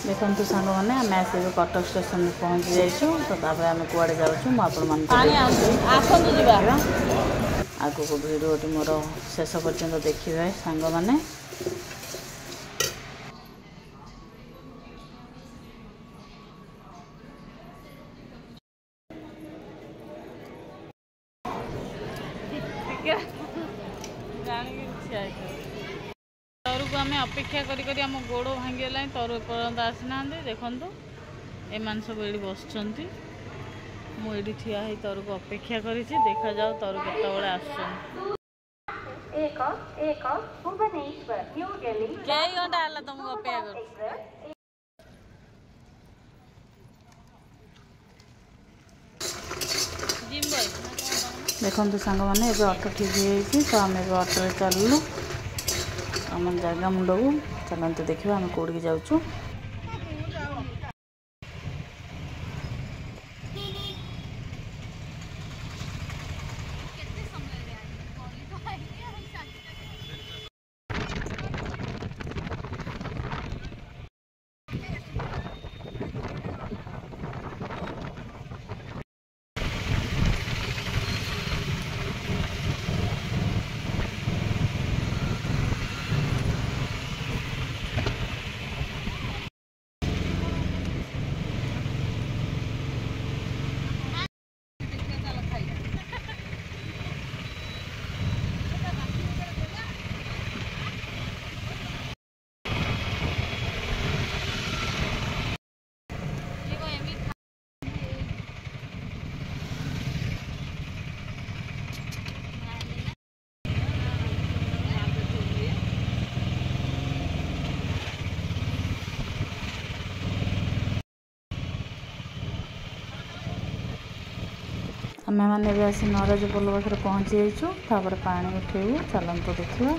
देखो सांग मैंने आम आस कटक स्टेशन में पहुँची जाइए तो आम कड़े जाऊँ आगे को भिडियोटी मोर शेष पर्यंत देखिए सांग मैंने तर को आम अपेक्षा करी आम गोड़ भांगीगला तर पर्यंत आसीना देखु एम सब ये बस मुझे ठिया ही तर को अपेक्षा कर देखा जाओ तर केतबले घंटा है तुमको अपेक्षा कर देखो सांग मैंने ऑटो ठीक है तो आम ऑटो चलू आम जगह मुंड को चलते देखा आम कौड़ जाऊँ आम मैंने भी आसी नराज पोल पाखे पहुँची जाइए तापर पानी उठेबू चलते देखा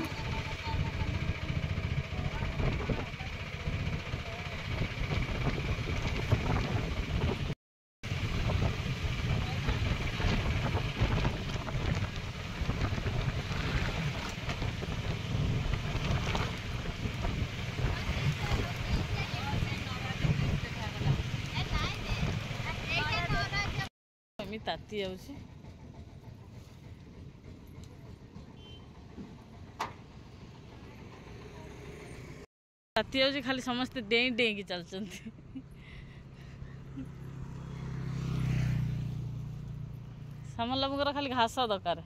ताती जाऊँ ताती जाऊँ खाली समस्ते डेई डेई चलते सामल बाबूर खाली घास दरकार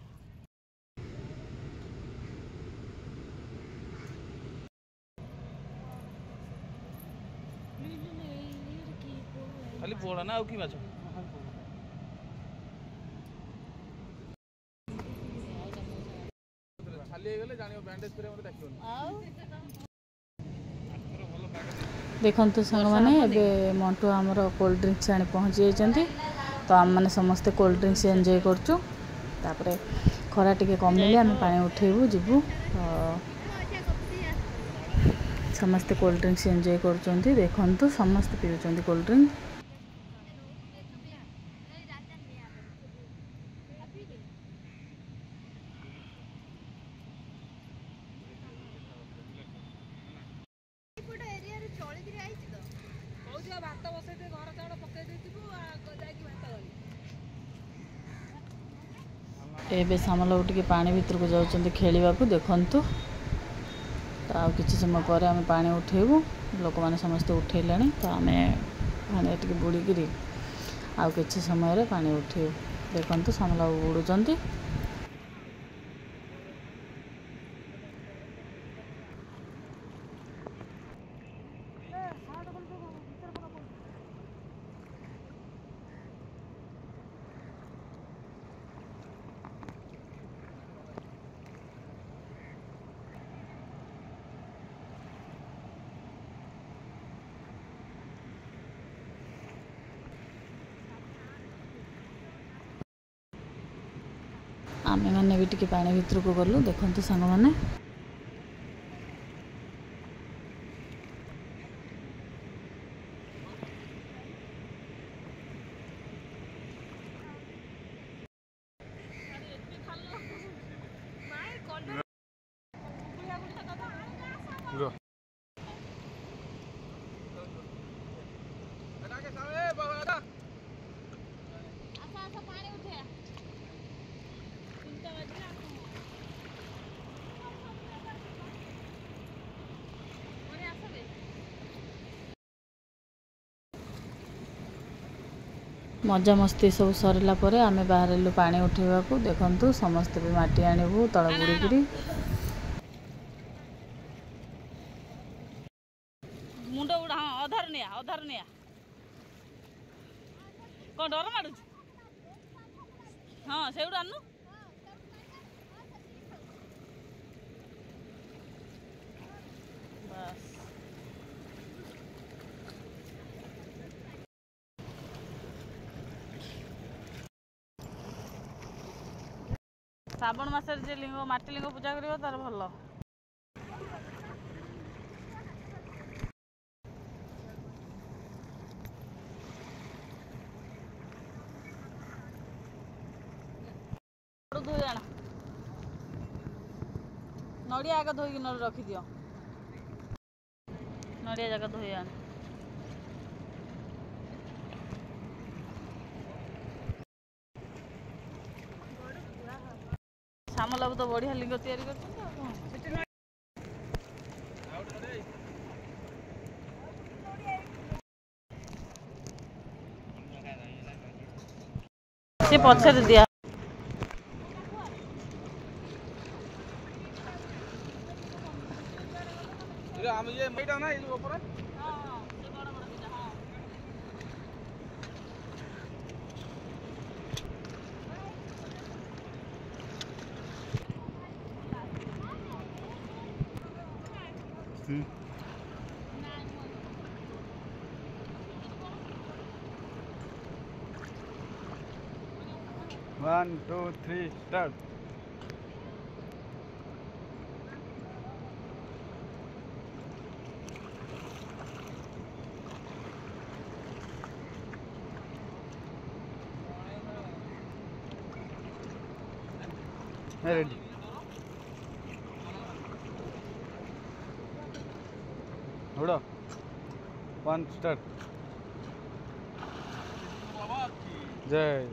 खाली पोड़ा ना कि माछ देखु सांग मैंने एवं मंटू आमर कोल्ड ड्रिंक्स आनी पहुँची जाती तो आम मैंने समस्ते कोल्ड ड्रिंक्स एंजॉय करपर खरा टी कमिले आम पा उठेबू जीवु समस्ते कोल्ड ड्रिंक्स एंजॉय कर देखु समस्ते पीऊँ कोल्ड ड्रिंक एबे सामल टिके पानी भीतर को जाऊँ खेलवा को देखु तो आउ कि समय पर आम पा उठेबू लोक मैंने समस्ते उठेले तो आम पानी टे बुड़ीकी आउ कि समय पा उठेबू देखु सामल बाबू बुड़ुंट आम मैंने भी टिके पानी भीतर को गलु देखु सांग मैंने मजामस्ती सब सरला परे आमे बाहरलु पानी उठेबाकू देखंतु समस्त भी माटी आनिबू तळ बुड़ीकरी मुंड उड़ा हाँ अधर निया कौन डर मारू हाँ से आनु बस श्रावण मास जे लिंग माटी लिंग पूजा करियो तार भल धोई आना नड़िया आगे धोई न रखी दियो नड़िया जगह धोई आना श्यामल बाबू तो बढ़िया लिंग तैयारी कर से पछे दिया ये मैडा ना ये ऊपर हां ये बड़ा बड़ा दिना हां One, two, three, start. Ready. Hold on. One, start. Jai.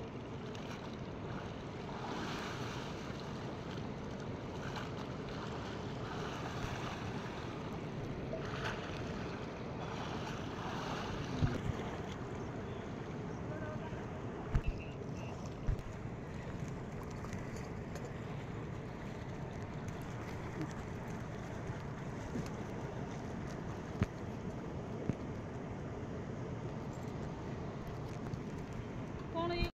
कौन ये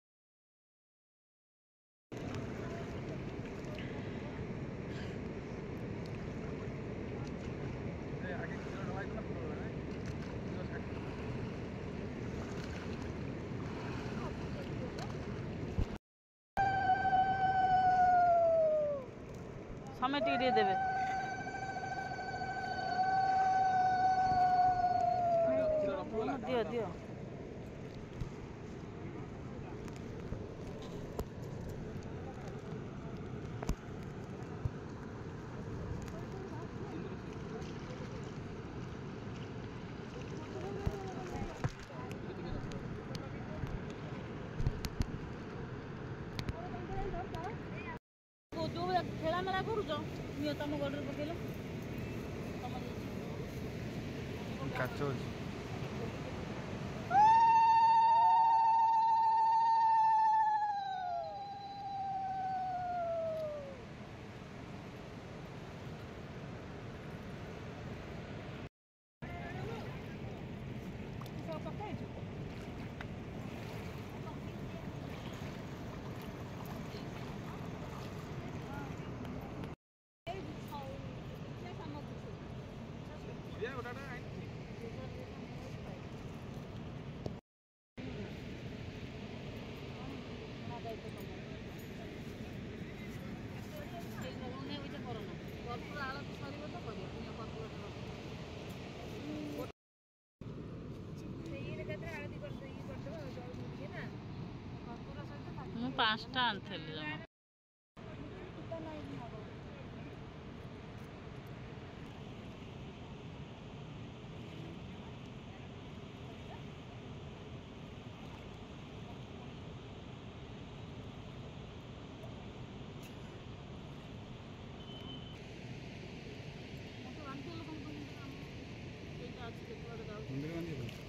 समय टिके देवे दियो दियो जो खेला मेला करूच तुम गडरे पकेल Kacho. ମୁଁ 5ଟା ଆଣିଥିଲି ଜମା मंदिर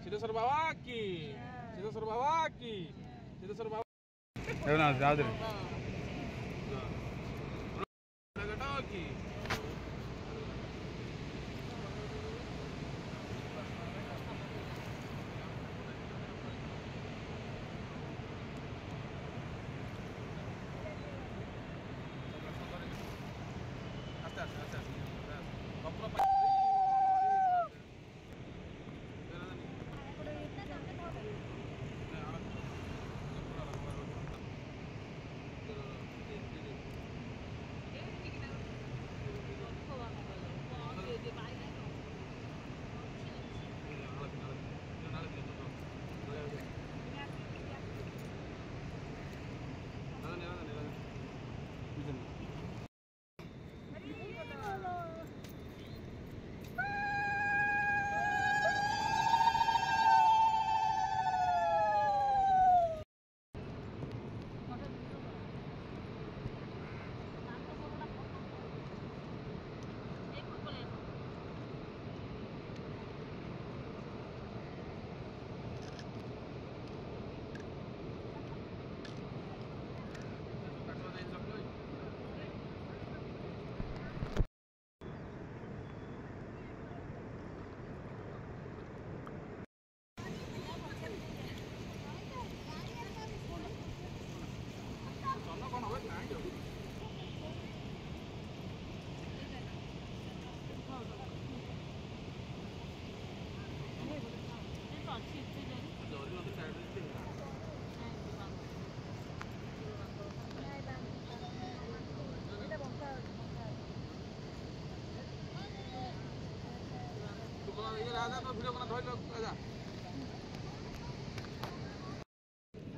सिद्धेश्वर बाबा की, सिद्धेश्वर बाबा की, सिद्धेश्वर बाबा ना याद रहे की। आस्ते आस्ते आस्ते आस्ते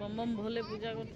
बम बम भोले पूजा कर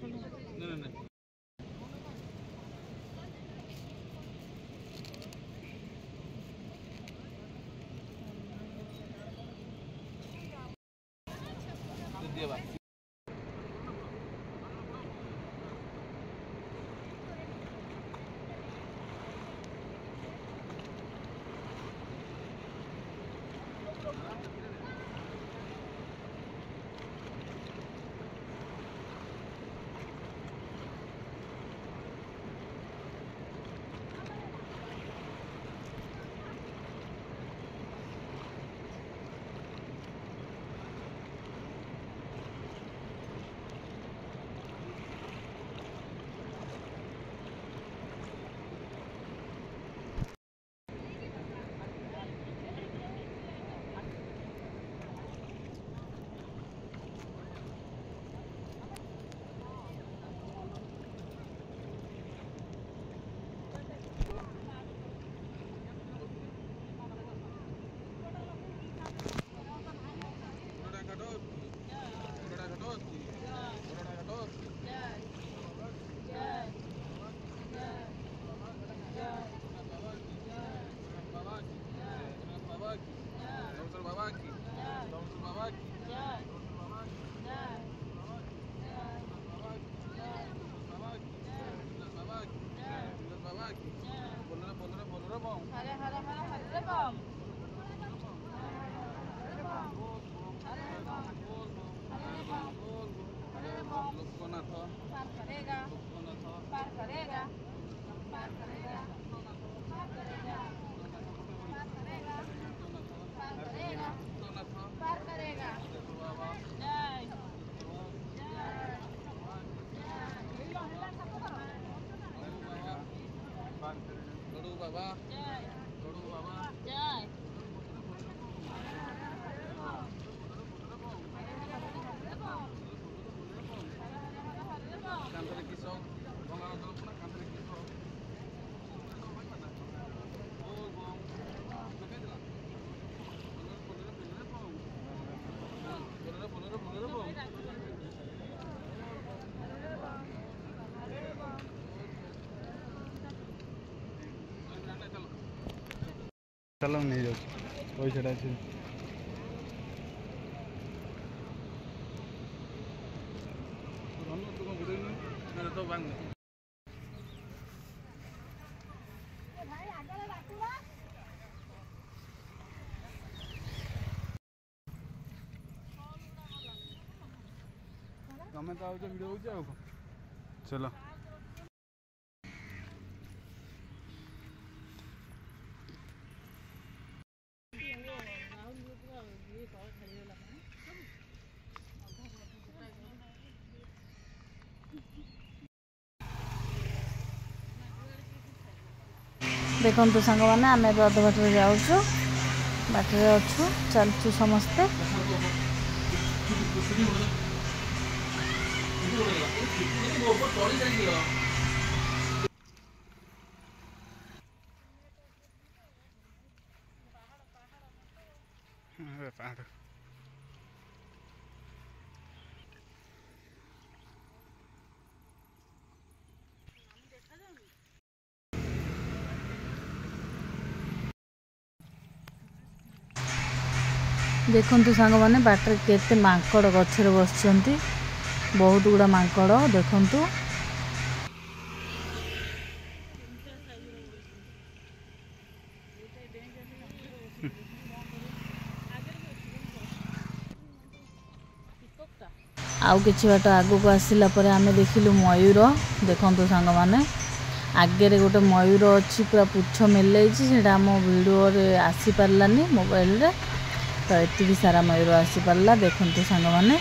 चलो नहीं जाओ कोई छड़ा छे तो बांग ତମେ ତ ଆଉଛ ଭିଡ଼ିଓ ହେଉଛି ଆଉ କଣ। ଚାଲ ଦେଖନ୍ତୁ ସାଙ୍ଗମାନେ ଆମେ ଏବେ ଅଧ ବାଟରେ ଯାଉଛୁ, ବାଟରେ ଅଛୁ, ଚାଲୁଛୁ ସମସ୍ତେ। ପାହାଡ଼ ଦେଖନ୍ତୁ ସାଙ୍ଗମାନେ ବାଟରେ କେତେ ମାଙ୍କଡ଼ ଗଛରେ ବସିଛନ୍ତି, ବହୁତ ଗୁଡ଼ା ମାଙ୍କଡ଼ ଦେଖନ୍ତୁ। ଆଉ କିଛି ବାଟ ଆଗକୁ ଆସିଲା ପରେ ଆମେ ଦେଖିଲୁ ମୟୂର। ଦେଖନ୍ତୁ ସାଙ୍ଗମାନେ ଆଗରେ ଗୋଟେ ମୟୂର ଅଛି, ପୁରା ପୁଚ୍ଛ ମେଲେଇଛି, ସେଇଟା ଆମ ଭିଡ଼ିଓରେ ଆସିପାରିଲାନି ମୋବାଇଲରେ, ତ ଏତିକି ସାରା ମୟୂର ଆସିପାରିଲା। ଦେଖନ୍ତୁ ସାଙ୍ଗମାନେ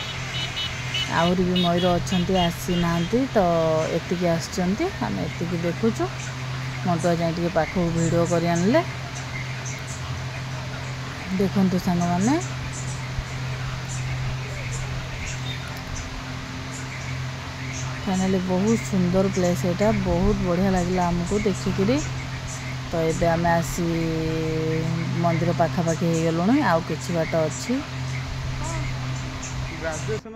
ଆହୁରି ବି ମୟୂର ଅଛନ୍ତି, ଆସିନାହାନ୍ତି, ତ ଏତିକି ଆସିଛନ୍ତି, ଆମେ ଏତିକି ଦେଖୁଛୁ। ମଣ୍ଟୁଆ ଯାଇ ଟିକେ ପାଖକୁ ଭିଡ଼ିଓ କରି ଆଣିଲେ। ଦେଖନ୍ତୁ ସାଙ୍ଗମାନେ फाइनाली बहुत सुंदर प्लेस एटा, बहुत बढ़िया लगे आमको देखिकी। तो ये आम आसी मंदिर पाखापाखि हो गलुण, आउ कि बाट अच्छी ग्रेजुएशन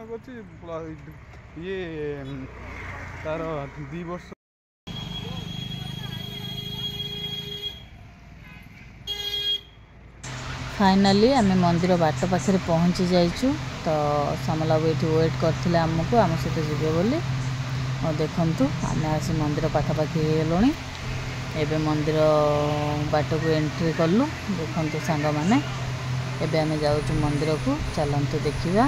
ये तार 2 वर्ष। फाइनाली आम मंदिर बाट पाखे पहुँची जाइचु। तो समला ये वेट करते आमको आम सहित जीवे बोली। और देखंतु आम आसी मंदिर पाखापाखि हो गलुण, एबे मंदिर बाट को एंट्री कलु। देखंतु सांग माने एबे आम जाउचु मंदिर को, चलंतु देखिबा।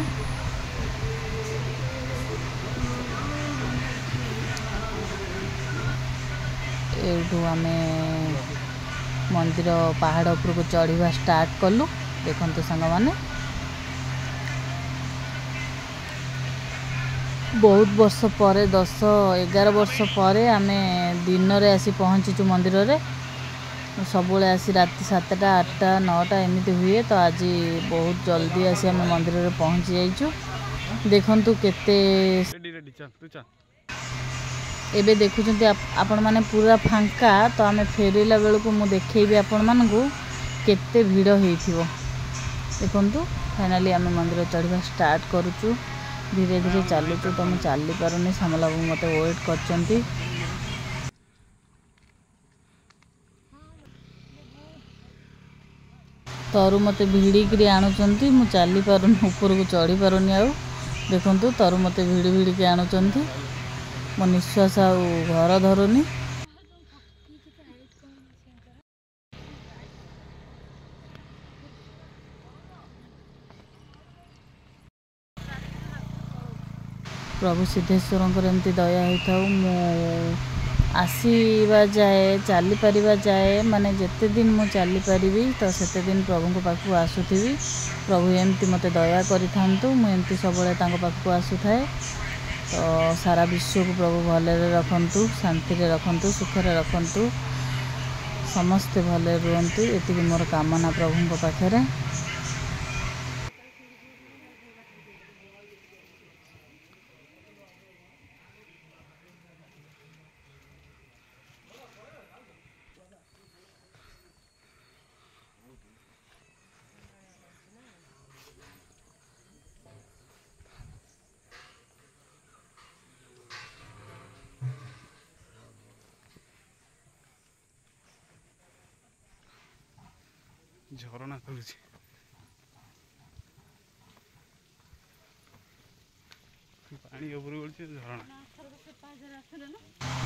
एठू आम मंदिर पहाड़ उपर को चढ़ा स्टार्ट कलु। देखंतु सांग माने बहुत वर्ष पर 10-11 वर्ष पर आम दिन रे आसी पहुँचीचु मंदिर रे। सब आसी राति 7टा 8टा 9टा एमती हुए, तो आज बहुत जल्दी आसी आम मंदिर रे पहुँची जाइचु। देखंतु केते एबे देखुचंती आपण माने पूरा फांका। तो आम फेरिला बेल को मु देखैबी आपण मानकू केते भीड़ हेइथिबो। देखंतु फाइनाली आम मंदिर चढ़ा स्टार्ट करूचु, धीरे धीरे चलुचु। तो मुझे चली पारुनी, सामला मत वेट करचंती। तरु मत भिड़िकी आणुचंती, मु चली पारुनी, ऊपर को चढ़ी पारुनी। आउ देखंतु तरु मत भिड़ी भिड़िकी आणुचंती, मो निश्वास आउ घर धरुनी। प्रभु सिद्धेश्वर एमती दया होता। मु आसवा जाए चली पारिबा जाए माने जिते दिन मु चली पारि, तो सेते दिन प्रभु को पाखु आसुथी। प्रभु एमती मते दया करिथांतु, मु एमती सबले तांको पाखु आसुथाए। तो सारा विश्व को प्रभु भले रखंतु, शांति रे रखंतु, सुख रे रखंतु, समस्ते भले रुहंतु, एतिकी मोर कामना प्रभु को पाखरे। झरना खुलुची पानी ऊपर गलुची झरना।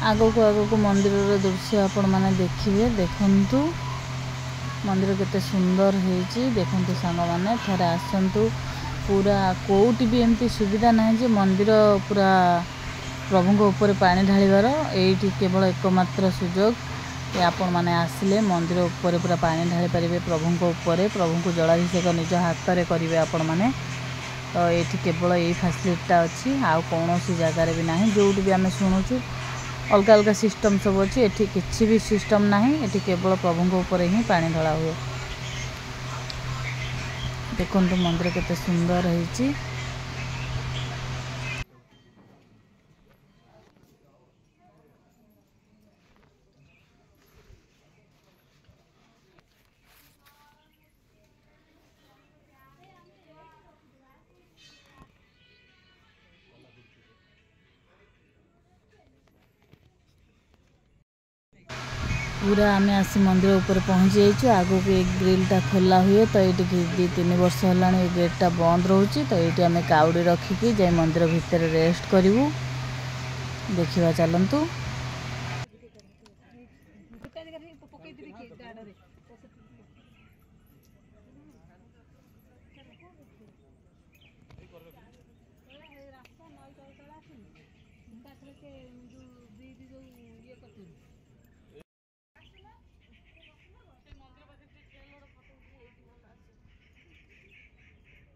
आगो को मंदिर दृश्य आपण माने देखिए। देखंतु मंदिर केते सुंदर हेची। देखंतु सांग माने थरे आसंतु, पूरा कोउटी भी एमती सुविधा ना जे मंदिर पूरा प्रभु ऊपर पानी ढालिबार एठी केवल एकमात्र सुजोग आपण मैंने आसिले मंदिर ऊपर पूरा पानी ढाली पारे प्रभु ऊपर प्रभु को जलाभिषेक निज हाथ में करेंगे आपण मैंने तो ये केवल यही फैसिलिटीटा अच्छी आउ कौन सी जगार भी ना जो भी आम शुणुचु अलग अलग सिस्टम सब अच्छी एठी किसी भी सिस्टम ना ये केवल प्रभु ऊपर ही पानी ढला हुए देखो मंदिर केते सुंदर है। पूरा आम आसी मंदिर ऊपर पहुँची जाइए आगो को एक ग्रिलटा खोला हुए तो ये 2-3 वर्ष है गेटटा बंद रोचे तो ये आम काउड़ी रखिकी जाए मंदिर भितर रेस्ट करूँ देखा चलतु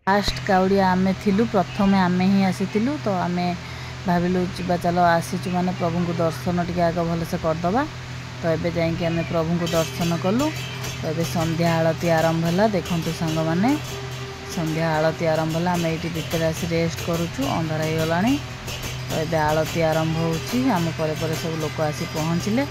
फास्ट काउड़िया आमे थिलु प्रथम आमे ही आसीलु तो आमे भाविलु जा चलो आसीचु माने प्रभु को दर्शन टिके आग भलसे करदबा तो एबे जाइए आमे प्रभु को दर्शन कलु तो एबे संध्या आरती आरंभ है देखंतु सांग माने संध्या आरती आरंभ है आम ये भितर आसी रेस्ट करुचु अंधार हो गलानी तो एबे आरती आरंभ होउची आम परे सब लोक आसी पहुँचले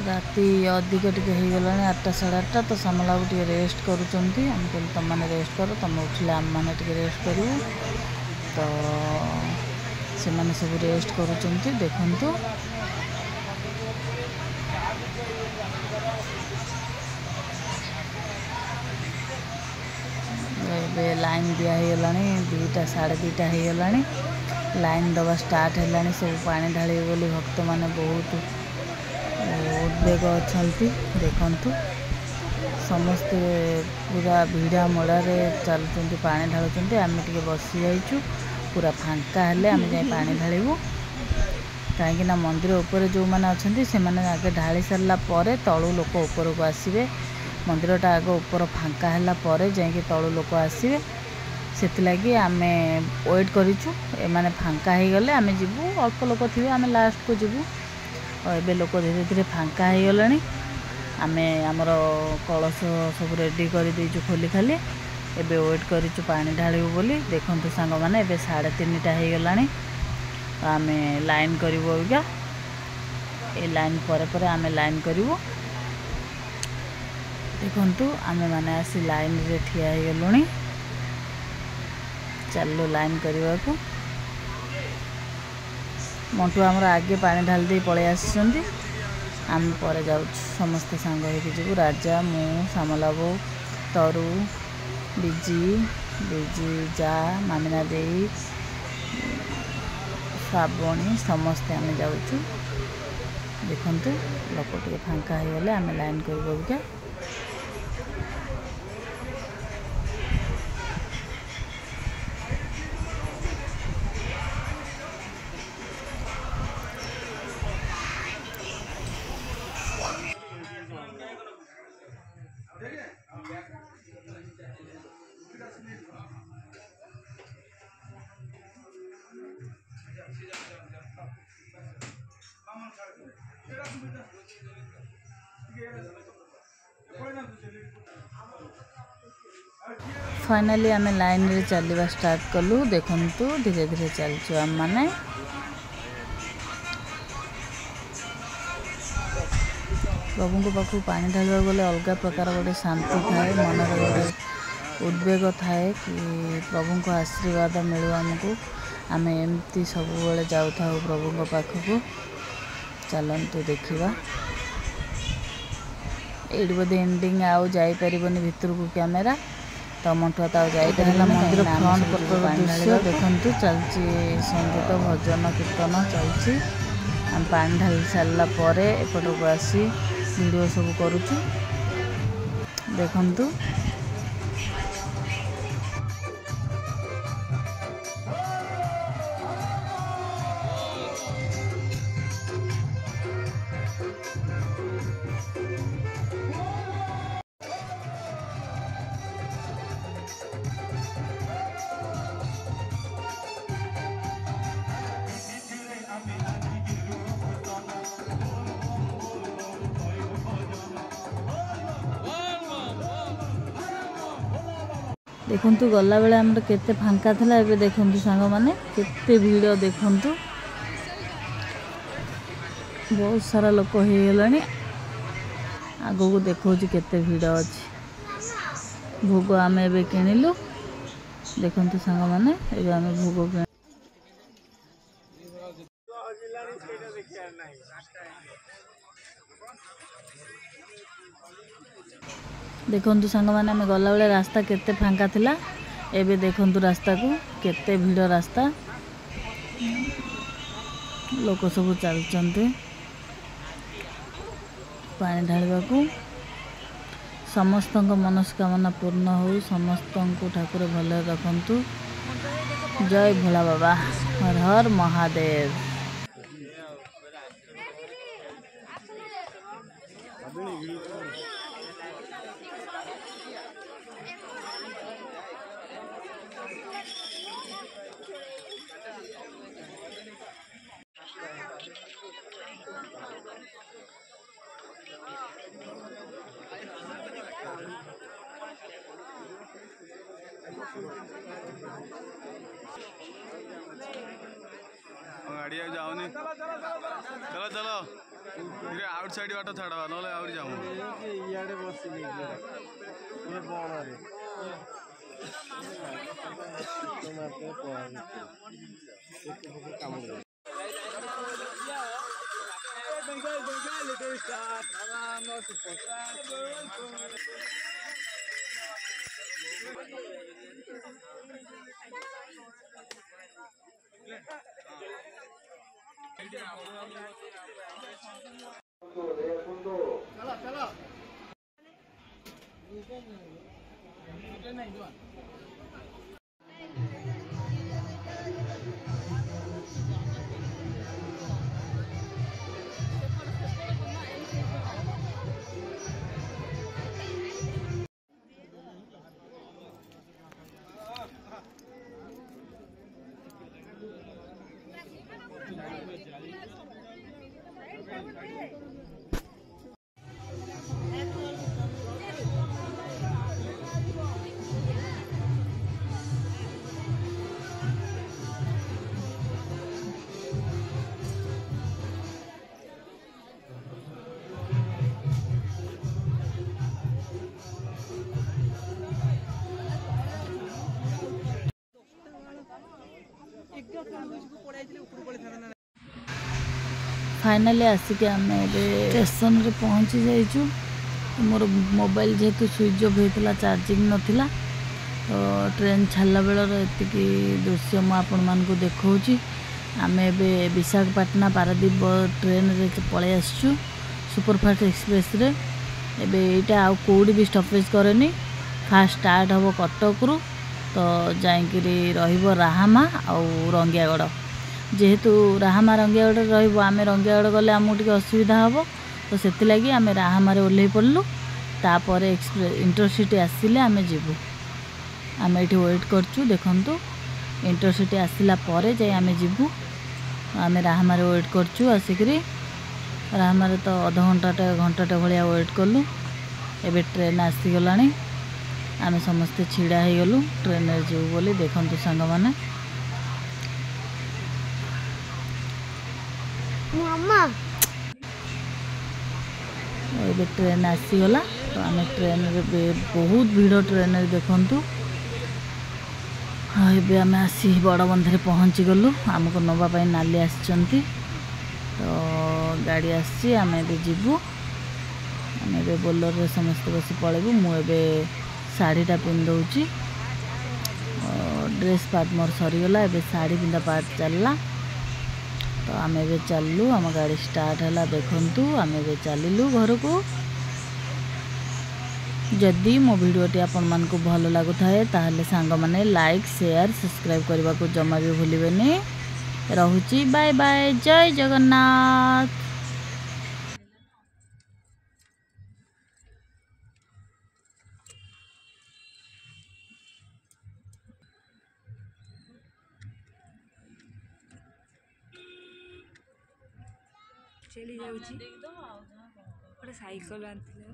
राति अधिक टिके हो गला 8टा 8:30 तो सामला टे रेस्ट करुँच आम कहते तुम मैंने रेस्ट कर तुम उठिले आम मैंने टे रेस्ट करूँ तो से मैंने सब रेस्ट करुँच देखु लाइन दिया हो गला 2टा 2:30 हो गला लाइन दबा स्टार्ट है सब पानी ढाल बोली भक्त मैंने बहुत उद्वेग अच्छा देखु समस्ते पूरा भिड़ा मड़े चलुँच पानी ढालुंट आम टे बसी जाइचु पूरा फांका हेले आम जाए पानी ढालू कहीं मंदिर उपर जो मैंने अच्छा से मैंने आगे ढाली सारा पर तलू लोक ऊपर को आसवे मंदिरटा आग ऊपर फांका है जाकि तलू लोक आसवे से आम वेट करूँ एने फांका हो गले आम जीवु अल्प लोक थे आम लास्ट को जीवु और एबे लोक धीरे धीरे फांका हो गले आम आमर कलश सब रेडी कर देचु खोली खाली एबे वेट करूँ पानी ढालू बोली देखु सांग मैंने 3:30 हो गला आम लाइन करूँ अबिका ए लाइन पर आम लाइन करूँ देखु आम मैंने आसी लाइन रे ठिया हो गलुणी चलो लाइन करने को मंटू आमर आगे पानी ढाल दे पलि आसी आम पर जाऊँ समस्ते सांग हो राजा मु सामला बो तरु बिजी बिजी जा मामिना दे श्रावणी समस्ते आम जाऊँ देखु लोक टे फांका हो गले आम लाइन कर क्या फाइनली आम लाइन रे चलवा स्टार्ट कलु देखु धीरे धीरे चलचु आम माने प्रभु को पाखु पानी ढालवा गले अलग प्रकार गोटे शांति थाए मन गोटे उद्वेग थाए कि प्रभु को आशीर्वाद मिलू आमको आम एमती सब जाऊ था प्रभु को पाखक चलतु देखा ये बोधे एंडिंग आउ जापरनि भितर को कैमेरा तो मंटुआ तो जाइला मंदिर फ्रंट पटर दृश्य देखु चलती संगीत भजन कीर्तन चलती आम पानी ढाली सारा पर एपट को आसी वीडियो सब करुचु देखु देखु गला बेले आम केते फांका था एबे देखु सांग माने केते भीड़ देखु बहुत सारा लोक हो गलानी आगो को देखो केते भीड़ अच्छी भोग आम एबे किनिलु देखु सांग माने एबे आम भोग देखु सांग मैंने आम गला बेले रास्ता केते फांका थिला एबे देखु रास्ता को केते भीड़ रास्ता लोक सब चलते पानी ढालवा को समस्त मनस्कामना पूर्ण हो समस्त को ठाकुर भले रखंतु जय भोला बाबा हर हर महादेव। गाड़ी जाऊनी चलो चलो आउट साइड बाट छाड़ा ना आउट जाऊ इे बस फाइनाली आसिक आम स्टेशन रे पहुँची जाइचु मोर मोबाइल जेहेतु स्विच ऑफ होता चार्जिंग नथिला तो ट्रेन छाड़ला बेलर एतिकी दृश्य मु आपण मानकु देखौची आम एबे विशाखापाटना पारादीप ट्रेन रे पळे आसचु सुपरफास्ट एक्सप्रेस रे एबे एटा आ कोडी भी स्टॉपेज करेनी फास्ट स्टार्ट हबो कटक रु तो जाइकिरी रहिबो राहामा आ रंगियागढ़ जेहेतु राहामा रंगियागढ़ रहिबो आमे रंगियागढ़ गले आमु टिके असुविधा हबो तो सेति लागि आमे राहामारे ओल्लै पड़लु तापर एक्सप्रेस इंटरसिटी आसिले आमे जीवु आमे एठी वेट करचु देखंतु इंटरसिटी आसिला परे जाय आमे जीवु आमे राहामारे वेट करचु आसिकरी राहामारे तो आधा घंटाटे भलिया वेट कलु एबे ट्रेन आसी गलानी आमे समस्ते छिड़ा हे गलु ट्रेन रे जीवु बोली देखंतु संग माने ଏବେ ट्रेन आसीगला तो आम ट्रेन बहुत भीड़ ट्रेन देखु ଏବେ ଆମେ ଆସି ବଡ଼ବନ୍ଧରେ ପହଞ୍ଚି ଗଲୁ। ଆମକୁ ନେବା ପାଇଁ ନାଲି ଆସିଛନ୍ତି ତ ଗାଡ଼ି ଆସିଛି ଆମେ ଏବେ ଯିବୁ। ଆମେ ଏବେ ବୋଲେରୋରେ ସମସ୍ତେ ବସି ପଳେଇବୁ। ମୁଁ ଏବେ ଶାଢ଼ୀଟା ପିନ୍ଧଉଛି ड्रेस पार्ट मोर सरीगला ଏବେ ଶାଢ଼ୀ ପିନ୍ଧା पार्ट चलला तो आम ଏବେ चलू आम गाड़ी स्टार्ट है देखु आम ଏବେ चलू घर को। जदि मो वीडियोटी आपण मानकु भल लागुथाए ताहले सांग माने लाइक शेयर सब्सक्राइब करबा को जमा भी भूलिबेनी। रहुची बाय बाय जय जगन्नाथ। चली जाऊची गोटे साइकल आनथिले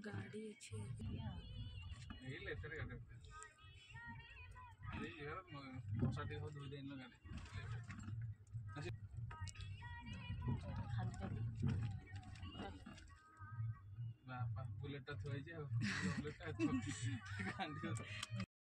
गाड़ी बुलेट थोड़ी